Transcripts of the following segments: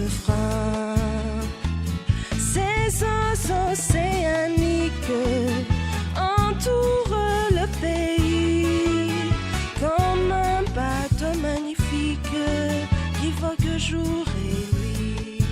refrain. Ces eaux océaniques entourent le pays comme un bateau magnifique qui vogue jour et nuit.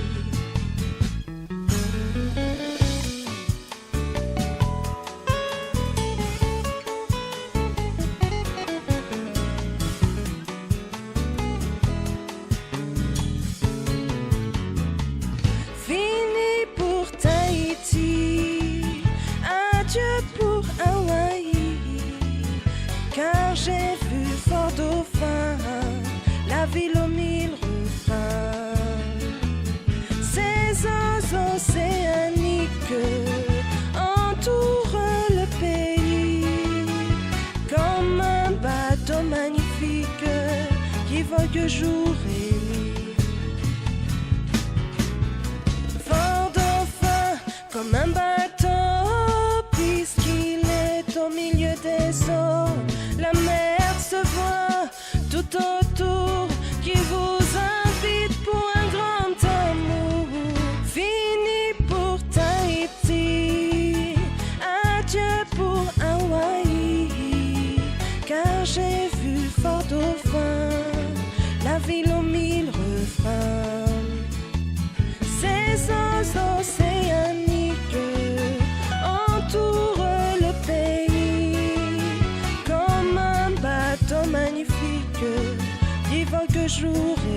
Fini pour Tahiti, adieu pour Hawaï, car j'ai vu Fort-Dauphin, la ville aux mille refrains. Ces eaux océaniques entourent le pays comme un bateau magnifique qui vogue jour et nuit. Fort-Dauphin comme un bateau puisqu'il est au milieu des eaux. La mer se voit tout autour qui vous invite pour un grand amour. Fini pour Tahiti, adieu pour Hawaï, car j'ai vu Fort-Dauphin, la ville aux mille refrains. Ces eaux océaniques entourent le pays comme un bateau magnifique qui vogue jour et